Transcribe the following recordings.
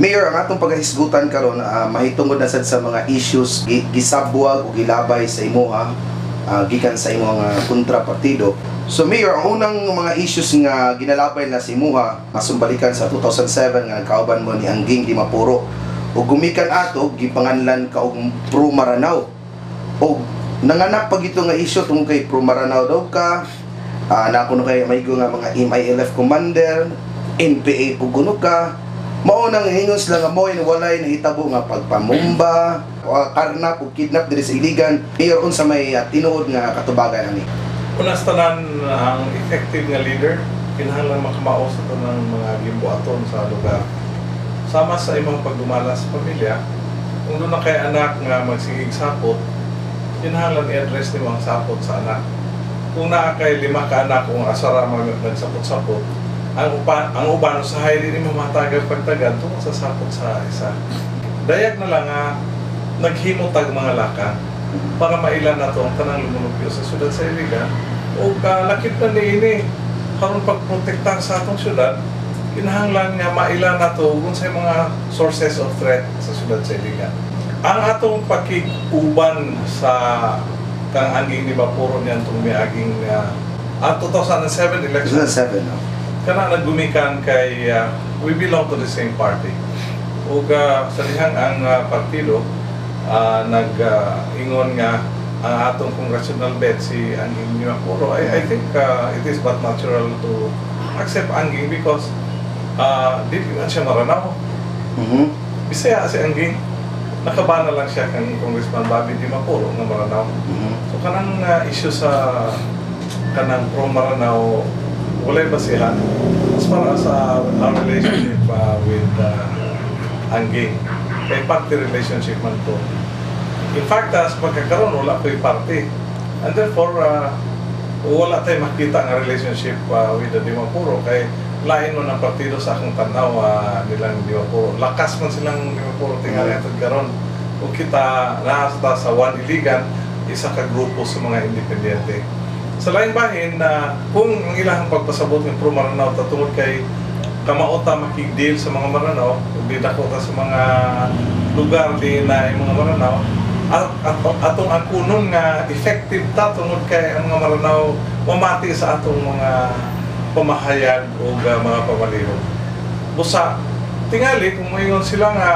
Mayor, ang atong paghisgutan karon mahitungod na sad sa mga issues gisabwag o gilabay sa imuha gikan sa imong kontrapartido. So Mayor, ang unang mga issues nga ginalabay na si imuha masumbalikan sa 2007 nga kauban mo ni Angging Di Mapuro ug gumikan ato gipanganlan ka og Pro Maranao. Og nanganak pag ito nga issue tungod kay Pro Maranao daw ka na kuno kay maigo nga mga MILF commander, NPA puguno ka. Mao nang hingon sila nga mo walay nahitabo nga pagpamumba o karnap o kidnap diri sa Iligan. Mayor, unsa may tinuod nga katubagan ani? Una sa tanan, ang effective nga leader kinahanglan makamao sa tanang mga gimbuaton sa lugar. Sama sa imong pagdumala sa pamilya, kung doon na kay anak nga magsigig sapot, kinahanglan i-address nimo ang sapot sa anak. Kung naa kay 5 ka anak kung asara magsapot-sapot, ang uban sa hayri ni mamatagal pagtagad tungkol sa sapot sa isa. Dayag na lang nga naghimutag mga laka para mailan na to ang tanang lumulupyo sa syudad sa Iligan o lakip na niini karon pagprotektar sa atong syudad. Kinahanglan nga mailan na to kung sa mga sources of threat sa syudad sa Iligan. Ang atong pakikuban sa kang Angging Di Mapuro niyan itong miaging 2007 election. 2007, no? Kana naggumikan kay we belong to the same party. Ug sa dihang ang partido nag-ingon nga ang atong congressional bet si Angging Di Mapuro. I think it is but natural to accept Angging because di man siya Maranao. Bisaya si Angging. Nakabana lang siya kang Congressman Bobby Di Mapuro ng Maranao. So kanang issue sa kanang Pro Maranao walay basihan as far as our relationship with Angging. Kay party relationship man to. In fact, sa pagkakaroon, wala ko'y party. And therefore, wala tayong makita ang relationship with the Di Mapuro. Kay lain mo ng partido sa akong tanaw nilang Di Mapuro. Lakas man silang Di Mapuro tingali at karon. Kung kita nasta sa One Iligan, isa ka grupo sa mga independyente. Sa laing bahin na kung ang ilang pagpasabot ng Pro Maranao tatungod kay kamaota makigdeal sa mga Maranao, di dakota sa mga lugar di na yung mga Maranao, atong akunon nga effective ta tungod kay ang mga Maranao mamati sa atong mga pamahayag o mga pamalihog. Busa, tingali kung mayon sila nga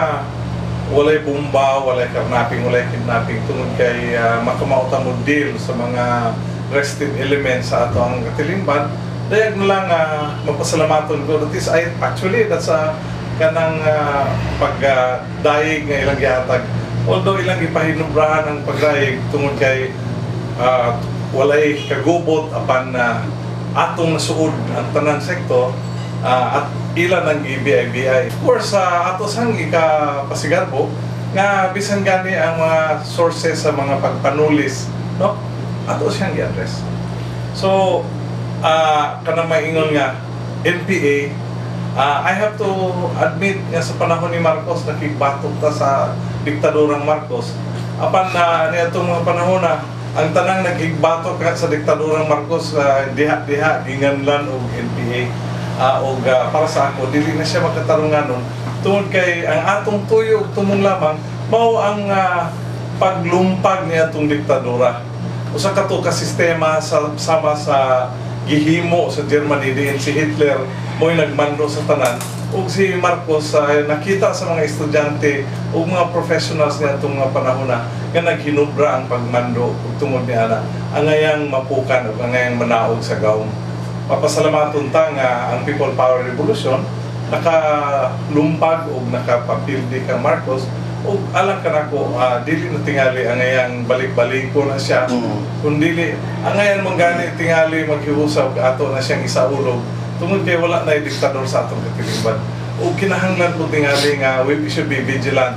walay bomba, walay karnaping, walay kidnapping tungod kay makamauta mo deal sa mga rested elements sa ato ang katilingban, dayag na lang mapasalamaton ko. That is, actually, that's kanang pagdaig nga ilang gihatag. Although ilang ipahinubrahan ang pagdaig tungod kay walay kagubot apan atong nasuod ang tanan sektor at ilan ang GBI. Of course, ato sang ikapasigarbo nga bisan gani ang mga sources sa mga pagpanulis, no? Ato siyang i-address. So, kanang maingon nga, NPA, I have to admit nga sa panahon ni Marcos, nakigbatok ta sa diktadurang Marcos. Apan na itong mga panahon na, ang tanang nagigbatok sa diktadurang Marcos, diha, ginganlan o NPA. Para sa ako, dili na siya magkatarungan nun. Tungod kay ang atong tuyo, tumong lamang, mao ang paglumpag niya itong diktadura. Usa ka to ka sistema sama sa gihimo sa Germany diin si Hitler mo'y nagmando sa tanan ug si Marcos nakita sa mga estudyante ug mga professionals niya itong mga panahon na nga naghinubra ang pagmando ug tungod niya na angayang mapukan ug angayang manaog sa gawom. Papasalamaton ta nga ang People Power Revolution nakalumpag ug nakapapildi kang Marcos o alam ka na ko, dili na tingali ang ngayang balik-balik ko na siya. Kung dili, ang ngayon manggani tingali maghihusap ato na siyang isaulog. Tungod kay wala na diktador sa atong katilingban. O kinahanglan po tingali nga we should be vigilant.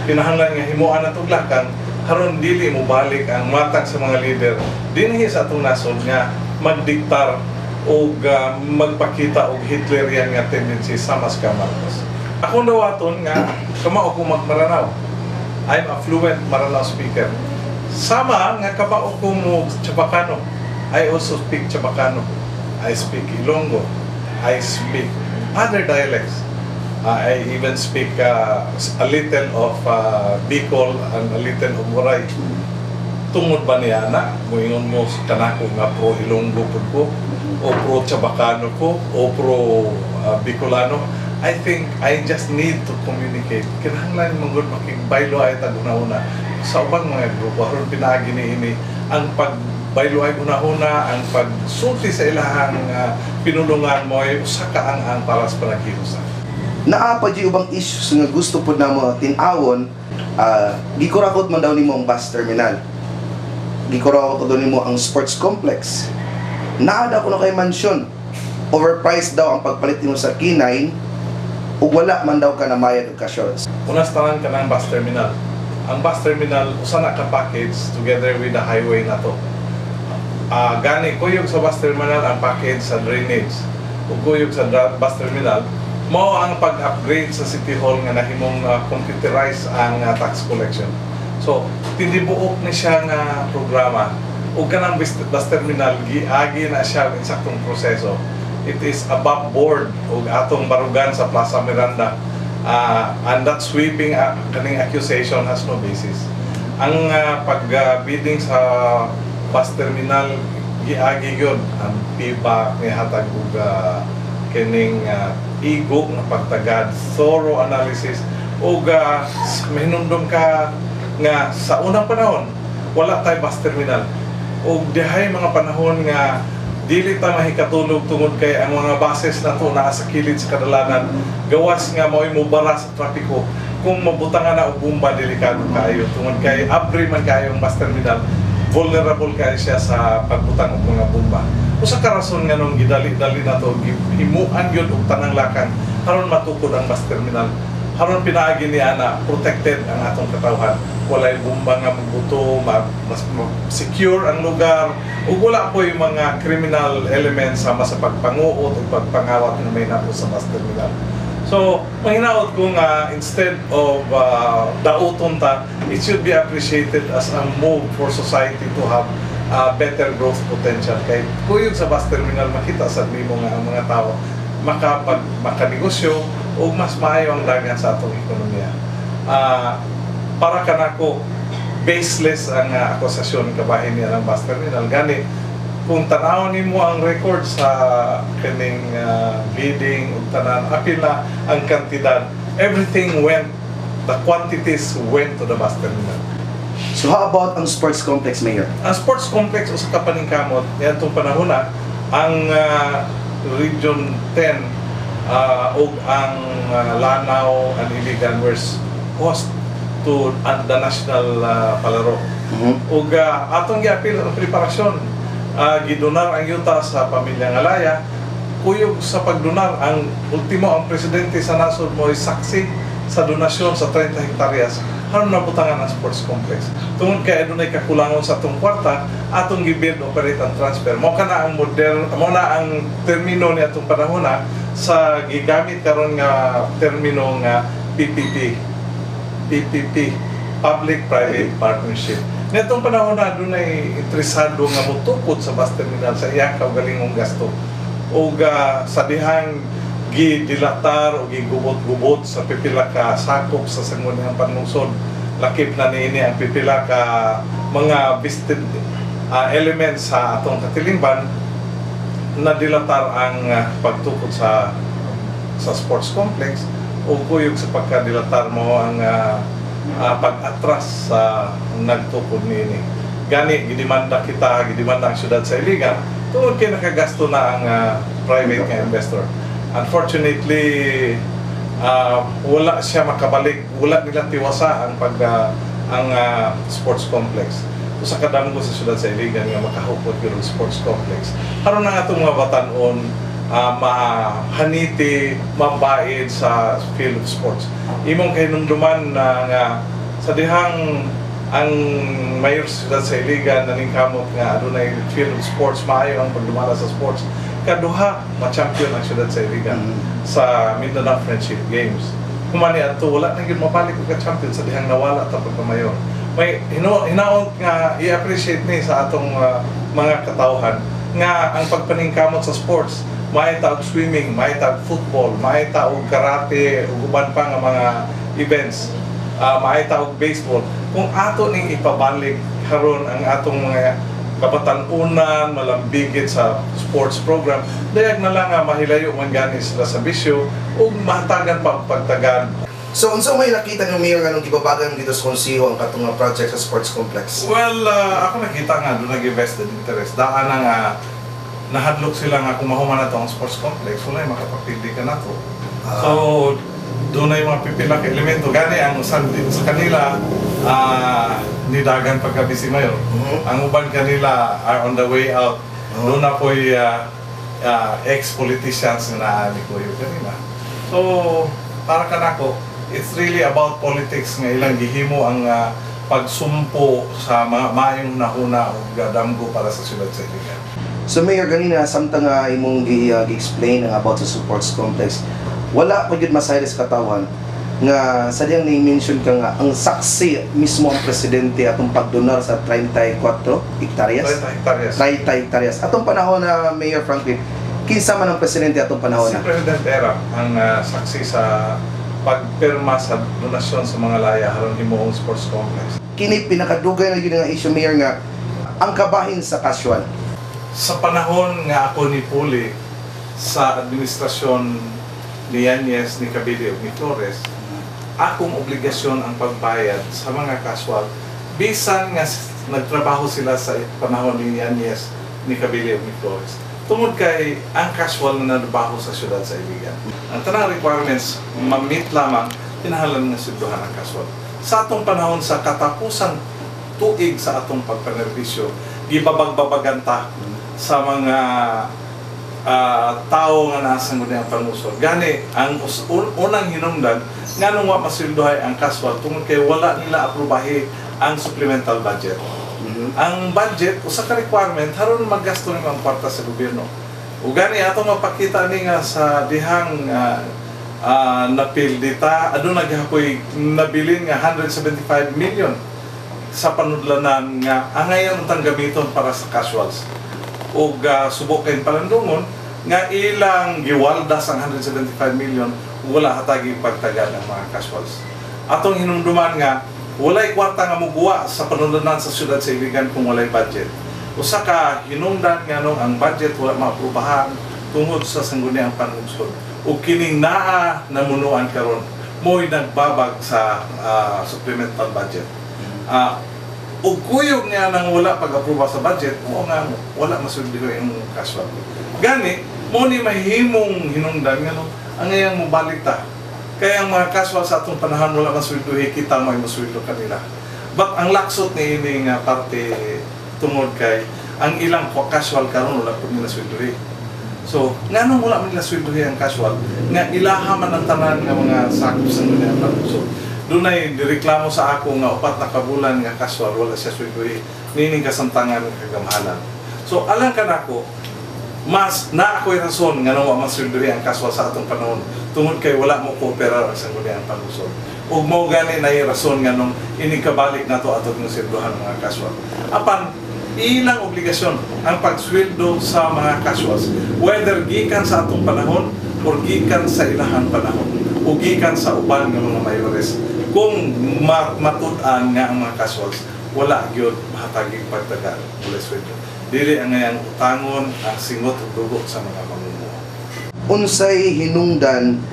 Kinahanglan nga himuan na tuglakan, haron dili mo balik ang matang sa mga leader. Dinhi sa atong nasod nga magdiktar o magpakita og Hitlerian nga tendency sa mas ka Marcos. Ako dawaton nga kamao ko mag-Maranao. I'm a fluent Maranao speaker. Sama nga kamao ko mo Chabacano. I also speak Chabacano. I speak Ilonggo. I speak other dialects. I even speak a little of Bicol and a little of Waray. Tungod ba niya na, muingon mo kanako nga pro Ilonggo pud ko, o pro Chabacano ko, o pro Bicolano. I think I just need to communicate. Kinahanglan mong good makigbaylo ay taguna-una sa ubang mga grupo. Aron pinaagi ni ang pagbaylo ay una-una, ang pagsulti sa ilahang pinulungan mo ay usa ka ang para sa panagiusa. Naa pa di ubang issues nga gusto po na mo tinawon, gikurakot man daw nimo ang bus terminal. Gikurakot daw nimo ang sports complex. Naada ko na kay mansion. Overpriced daw ang pagpalit nimo sa K9 ug wala man daw ka na mayad og assurance. Unas tanan ka ng bus terminal. Ang bus terminal usa na ka package together with the highway na to. Gani kuyog sa bus terminal ang package sa drainage. Ug kuyog sa bus terminal mao ang pag-upgrade sa City Hall nga nahimong computerize ang tax collection. So, tindibuok ni siya nga programa. Ug kanang bus terminal giagi na siya ang eksaktong proseso. It is above board ug atong barugan sa Plaza Miranda. And that sweeping kaning accusation has no basis. Ang pag-bidding sa bus terminal giagi gyud ang PIBA ni hatag ug kining igog na pagtagad, thorough analysis ug mahinumdum ka nga sa unang panahon wala tay bus terminal ug dihay mga panahon nga dili ta mahikatulog tungod kay ang mga buses na to naa sa kilid sa kadalanan gawas nga mao'y mubara sa trapiko kung mabutangan na og bomba delikado kayo tungod kay abri man kayo ang bus terminal vulnerable kayo siya sa pagbutang og mga bomba. Usa ka rason nga nung gidali-dali na to himuan gyud og tanang lakang aron matukod ang bus terminal. Aron pinaagi ni ana protected ang atong katawhan. Walay bomba nga magbuto, mas secure ang lugar ug wala po yung mga criminal elements sama sa pagpanguot o pagpangawat na may napo sa bus terminal. So, mahinaot kung instead of dauton ta, it should be appreciated as a move for society to have better growth potential. Kay kuyog sa bus terminal makita sa nimo nga ang mga tao makanegosyo o mas maayo ang dagan sa atong ekonomiya. Para kanako baseless ang akusasyon kabahin niya ng bus terminal. Gani kung tanawon nimo ang record sa kaning bidding ug tanan apil na ang kantidad, everything went, the quantities went to the bus terminal. So how about ang sports complex, Mayor? Ang sports complex usa ka paningkamot niadtong panahon na ang Region 10 ug ang Lanao and Iligan were host to the national palaro. Ug atong giapil ang preparasyon gidonar ang yuta sa pamilyang Alaya. Kuyog sa pagdonar ang ultimo ang presidente sa nasod mo ay saksi sa donasyon sa 30 hektaryas haron nabutangan ang sports complex. Tungod kay adunay kakulangon sa atong kwarta, atong gi-build operate ang transfer. Mao kana ang model, mao na ang termino ni atong panahon sa gigamit karon nga termino nga PPP, Public Private Partnership. Nitong panahon na adunay interesado nga motukod sa bus terminal sa iya ka galingong gasto. O sa dihang gidilatar o gigubot-gubot sa pipila ka sakop sa sangguniang panlungsod, lakip na niini ang pipila ka mga vested elements sa atong katilingban na dilatar ang pagtukod sa sports complex o kuyog sa pagkadilatar mo ang pag-atras sa nagtukod niini. Gani gidemanda kita, gidemanda ang syudad sa Iligan tungod kay nakagasto na ang private nga investor. Unfortunately, wala siya makabalik, wala nila tiwasa ang sports complex. Sa kadamgo sa syudad sa Iligan nga makahupot yung sports complex. Karon na atong mga batanon mahaniti, mambaid sa field of sports. Imong kahinumduman na nga sa dihang ang mayor sa syudad sa Iligan naningkamot nga adunay field of sports, maayo ang pagdumala sa sports. Kaduha ma-champion ang syudad sa Iligan sa Mindanao Friendship Games. Kumani ato wala na gyud mabalik og ka-champion sa dihang nawala ta pagkamayor. May hinaot nga i-appreciate ni sa atong mga katawhan nga ang pagpaningkamot sa sports mahita og swimming, mahita og football, mahita og karate, ug uban pa nga mga events, mahita og baseball. Kung ato ning ipabalik karon ang atong mga kabatan-unan, malambigit sa sports program, dayag na lang nga mahilayo man gani sila sa bisyo ug mahatagan pa ang pagtagan. So, unsa may nakita niyo, Mayor, anong gibabagan dito sa konsiho ang katong project sa sports complex? Well, ako nakita nga doon nag-invested interest. Daan na nga nahadlok sila nga kung mahuman na ang sports complex, wala yung makapapili ka na to. So, doon na yung mga pipila ka elemento. Gani ang sa kanila, nidagan pagkabi si Mayor. Ang uban kanila are on the way out. Doon na po ex-politicians na nikuyo kanila. So, para ka nako, it's really about politics nga ilang gihimo ang pagsumpo sa maayong nahuna o gadamgo para sa syudad sa Iligan. So, Mayor, ganina, samtang imong gi-explain about sa sports complex, wala pa yun masayad sa katawan nga sadyang ni-mention ka nga ang saksi mismo ang presidente atong pagdonar sa 34 hektaryas? 30 hektaryas. Atong panahon na Mayor Franklin, kinsa man ang presidente atong panahon na? Si President Era ang saksi sa pagpirma sa donasyon sa mga laya aron himuong sports complex. Kini pinakadugay na yun nga issue, Mayor, nga ang kabahin sa casual. Sa panahon nga ako ni Puli sa administrasyon ni Yanyes, ni Cavite ug ni Flores, akong obligasyon ang pagbayad sa mga casual bisan nga nagtrabaho sila sa panahon ni Yanyes, ni Cavite ug ni Flores. Tungod kay ang casual na natrabaho sa syudad sa Iligan. Ang tanang requirements, ma-meet lamang, tinahalan nga silduhan ang casual. Sa atong panahon sa katapusan tuig sa atong pagpanerbisyo, gibabagbabaganta sa mga tao nga nasa ngunit ang pangusod. Gani, ang unang hinungdan, nga nung masilduhay ang casual, tungod kay wala nila aprubahi ang supplemental budget. Ang budget, usa ka requirement, haron maggasto ng mga kwarta sa gobyerno. O gani, atong mapakita ni nga sa dihang napildita, ano naghapoy nabilin nga 175 million sa panudlanan nga angayon ang gamiton para sa casuals. O subukin palandungon, nga ilang giwaldas ang 175 million, wala hatagi pagtagal ng mga casuals. Atong hinumduman nga, walay kwarta nga muguwa sa panulunan sa syudad sa Iligan kung walay budget. Usa ka hinungdan nga nung ang budget wala maaprubahan tungod sa sangguniang panungsod. Ug kining naa namunuan karon mo'y nagbabag sa supplemental budget. Ug kuyog nga nang wala pag-aproba sa budget, mo nga wala masuldiho yung casual. Gani, mo ni mahimong hinungdan nga nung ang ngayang mobalik ta. Kaya ang mga casual sa atong panahon wala masulduhi, kita mo ay masuldo kanila. But ang laksot ni ini nga parte tungod kay ang ilang casual karon wala po nila sulduhi. So, nga nung wala nila sulduhi ang casual, nga ilahaman ang tanan nga mga sakop sa mga panusod. Doon ay direklamo sa ako nga 4 na kabulan nga casual wala siya sulduhi, nining kasamtangan ng kagamahalan. So, alang ka na ko, mas na ako'y rason nga nung masulduhi ang casual sa atong panahon tungod kay wala mo kooperar sa sangguniang panusod. Ug mao gani na rason nga nung inikabalik nato ato ng silduhan ng mga casual. Apan ilang obligasyon ang pagsweldo sa mga casuals, whether gikan sa atong panahon or gikan sa ilahang panahon o gikan sa uban ng mga mayores. Kung matud-an nga ang mga casuals, wala gyud mahatagig pagtagal mula sweldo. Dili ang ngayang utangon ang singot ug dugo sa mga mamumuo. Unsay hinungdan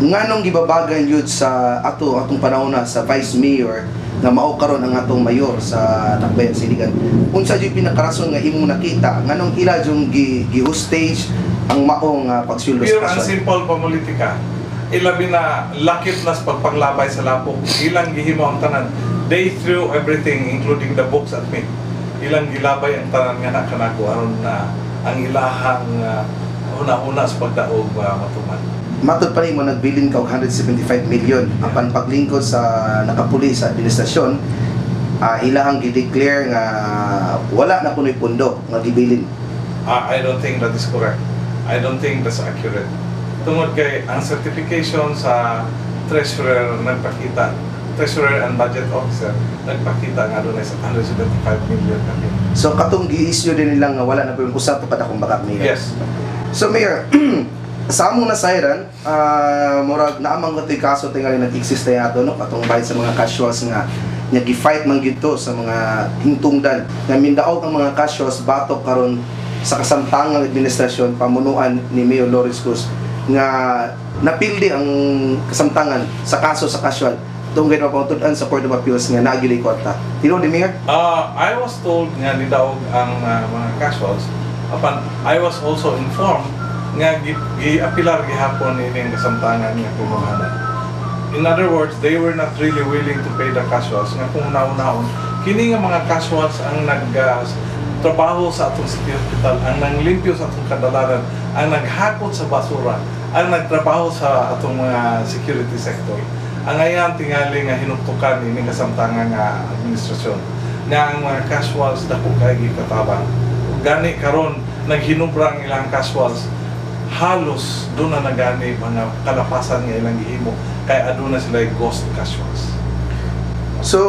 nganong gibabagan yun sa atong panahon na sa Vice Mayor na mao karon ang atong mayor sa Tacloban Siligan. Unsa jud pinakarason nga imong nakita nganong ila jung gi-hostage ang maong pagsuldo sa Pure and simple politika. Ilabi na lakip nas pagpanglabay sa lapok. Ilang gihimo ang tanan. They threw everything including the books at me. Ilang gilabay ang tanan nga nakanako aron na ang ilahang una-una sa pagdaog matuman. Matod pa nimo nagbilin ka og 175 million apan paglingkod sa nakapuli sa administrasyon, ilahang gi-declare nga wala na kunoy pundo nga gibilin. I don't think that is correct. I don't think that's accurate. Tungod kay ang certification sa treasurer nagpakita, treasurer and budget officer nagpakita nga doon sa 175 million kami. So katong gi-issue din nila nga wala na po yung usap pa kada kung bakak niya. Yes. So Mayor, sa among nasayran, murag naamang ko kaso tingali nag-exist na yato, no? Patong bayad sa mga casuals nga gi-fight man gito sa mga hingtungdan nga mindaog ang mga casuals batok karon sa kasamtangang administrasyon pamunuan ni Mayor Lawrence Cruz nga napildi ang kasamtangan sa kaso sa casual tungod na pamutudan sa Court of Appeals nga naagili kwarta. Tino di Mayor? I was told nga nidaog ang mga casuals. I was also informed nga gi-apilar gihapon ini ang kasamtangan nga pinunanan. In other words, they were not really willing to pay the casuals. Nga kung naunahon, kini nga mga casuals ang trabaho sa atong city hospital, ang nanglimpyo sa atong kadalaran, ang naghakot sa basura, ang nagtrabaho sa atong mga security sector. Ang ayan tingali nga hinuktukan ini kasamtangan nga administrasyon. Nga ang mga casuals dako kay gikatabang. Gani karon naghinubrang ilang casuals, halos doon na nagani mga kalapasan nga ilang gihimo kay aduna sila ghost casuals. So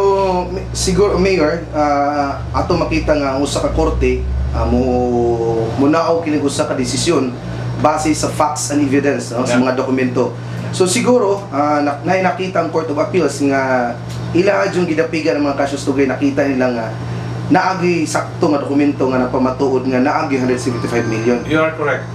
siguro Mayor, ato makita nga ang usa ka korte munaog kini usa ka desisyon base sa facts and evidence, no? Sa mga dokumento. So siguro nakita ang Court of Appeals nga ila yung gidapigan ng mga casuals tugay nakita nila nga naagi sakto nga dokumento nga napamatuod nga naagi 175 million. You are correct.